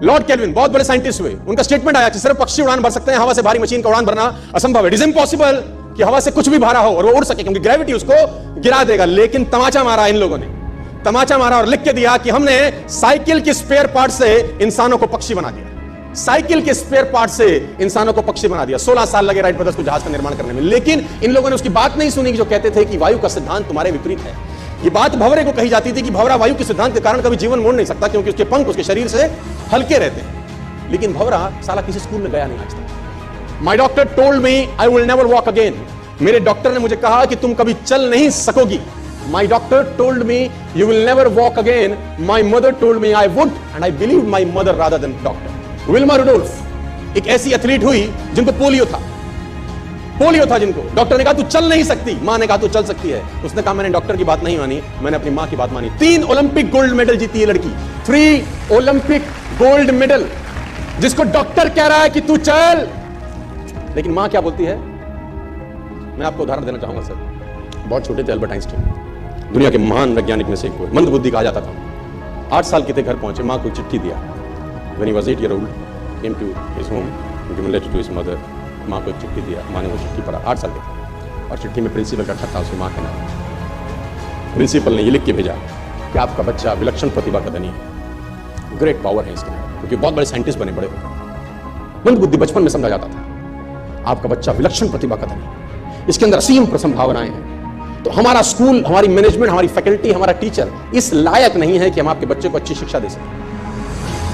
Lord kelvin बहुत बड़े scientist हुए, उनका स्टेटमेंट आया कि सिर्फ पक्षी उड़ान भर सकते हैं, हवा से भारी मशीन का उड़ान भरना असंभव है। इट इज इम्पॉसिबल कि हवा से कुछ भी भरा हो और वो उड़ सके, क्योंकि ग्रेविटी उसको गिरा देगा। लेकिन तमाचा मारा इन लोगों ने, तमाचा मारा और लिख के दिया कि हमने साइकिल के स्पेयर पार्ट से इंसानों को पक्षी बना दिया। साइकिल के स्पेयर पार्ट से इंसानों को पक्षी बना दिया। 16 साल लगे राइट ब्रदर्स को जहाज का निर्माण करने में, लेकिन इन लोगों ने उसकी बात नहीं सुनी जो कहते थे कि वायु का सिद्धांत तुम्हारे विपरीत है। ये बात भंवरे को कही जाती थी कि भंवरा वायु के सिद्धांत के कारण कभी जीवन मोड़ नहीं सकता, क्योंकि उसके पंख उसके शरीर से हल्के रहते हैं। लेकिन भंवरा साला किसी स्कूल में गया नहीं आज तक। माई doctor told me I will never walk again. मेरे डॉक्टर ने मुझे कहा कि तुम कभी चल नहीं सकोगी। My doctor told me you will never walk again. My mother told me I would, and I believed my mother rather than doctor. Wilma Rudolph एक ऐसी एथलीट हुई जिनको पोलियो था जिनको डॉक्टर ने कहा तू चल नहीं सकती, मां ने कहा तू चल सकती है। उसने कहा मैंने डॉक्टर की बात नहीं मानी, मैंने अपनी मां की बात मानी। 3 ओलंपिक गोल्ड मेडल जीती है लड़की, 3 ओलंपिक गोल्ड मेडल, जिसको डॉक्टर कह रहा है कि तू चल, लेकिन मां क्या बोलती है। मैं आपको उदाहरण देना चाहूंगा सर। बहुत छोटे थे अल्बर्ट आइंस्टाइन, दुनिया के महान वैज्ञानिक में से एक हुए, मंदबुद्धि कहा जाता था। 8 साल के थे, घर पहुंचे, मां को चिट्ठी दिया। When he was 8 years old, came to his home, given letter to his mother. मां को एक चिट्ठी दिया, मां ने वो चिट्ठी पढ़ा, 8 साल के थे, और चिट्ठी में प्रिंसिपल का खत था, उसकी मां का नाम। प्रिंसिपल ने ये लिख के भेजा कि आपका बच्चा विलक्षण प्रतिभा का धनी है, ग्रेट पावर है इसके, क्योंकि बहुत बड़े साइंटिस्ट बने बड़े। मंदबुद्धि बचपन में समझा जाता था, आपका बच्चा विलक्षण प्रतिभा का धनी है, इसके अंदर असीम संभावनाएं हैं। तो हमारा स्कूल, हमारी मैनेजमेंट, हमारी फैकल्टी, हमारा टीचर इस लायक नहीं है कि हम आपके बच्चे को अच्छी शिक्षा दे सकें।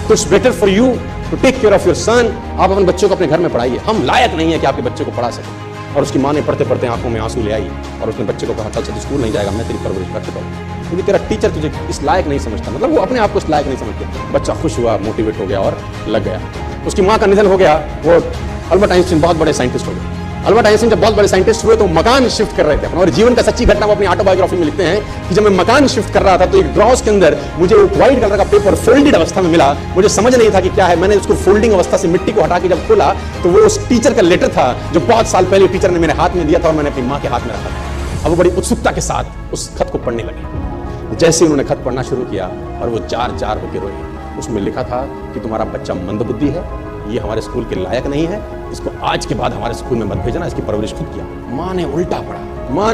तो it's better for you to take care of your son. आप अपने बच्चों को अपने घर में पढ़ाइए, हम लायक नहीं है कि आपके बच्चे को पढ़ा सकें। और उसकी मां ने पढ़ते पढ़ते आंखों में आंसू ले आई और उसने बच्चे को कहा चल तू स्कूल नहीं जाएगा, मैं तेरी परवरिश करके करूंगा, क्योंकि तेरा टीचर तुझे इस लायक नहीं समझता। मतलब वो अपने आप को इस लायक नहीं समझते। बच्चा खुश हुआ, मोटिवेट हो गया और लग गया। उसकी मां का निधन हो गया। वो अल्बर्ट आइंस्टाइन बहुत बड़े साइंटिस्ट हो गए। अल्बर्ट आइंस्टाइन जब बहुत बड़े साइंटिस्ट हुए तो मकान शिफ्ट कर रहे थे, और जीवन का सच्ची घटना वो अपनी ऑटोबायोग्राफी में लिखते हैं कि जब मैं मकान शिफ्ट कर रहा था तो एक ड्रॉस के अंदर मुझे एक व्हाइट कलर का पेपर फोल्डेड अवस्था में मिला। मुझे समझ नहीं था कि क्या है। मैंने उसको फोल्डिंग अवस्था से मिट्टी को हटा के जब खोला तो वो उस टीचर का लेटर था जो बहुत साल पहले टीचर ने मेरे हाथ में दिया था और मैंने अपनी मां के हाथ में रखा था। अब वो बड़ी उत्सुकता के साथ उस खत को पढ़ने लगे। जैसे उन्होंने खत पढ़ना शुरू किया और वो 4-4 होकर रोए। उसमें लिखा था कि तुम्हारा बच्चा मंदबुद्धि है, ये हमारे स्कूल के लायक नहीं है, इसको आज के बाद हमारे स्कूल में मत भेजना, इसकी परवरिश खुद किया। मां ने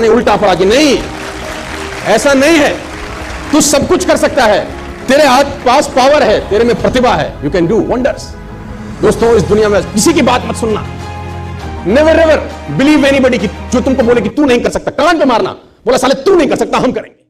उल्टा पड़ा कि नहीं, ऐसा नहीं है, तू सब कुछ कर सकता है, तेरे हाथ पास पावर है, तेरे में प्रतिभा है, यू कैन डू वंडर्स। दोस्तों, इस दुनिया में किसी की बात मत सुनना। नेवर एवर बिलीव एनीबॉडी कि जो तुमको बोले कि तू नहीं कर सकता, कान पे मारना, बोला साले तू नहीं कर सकता, हम करेंगे।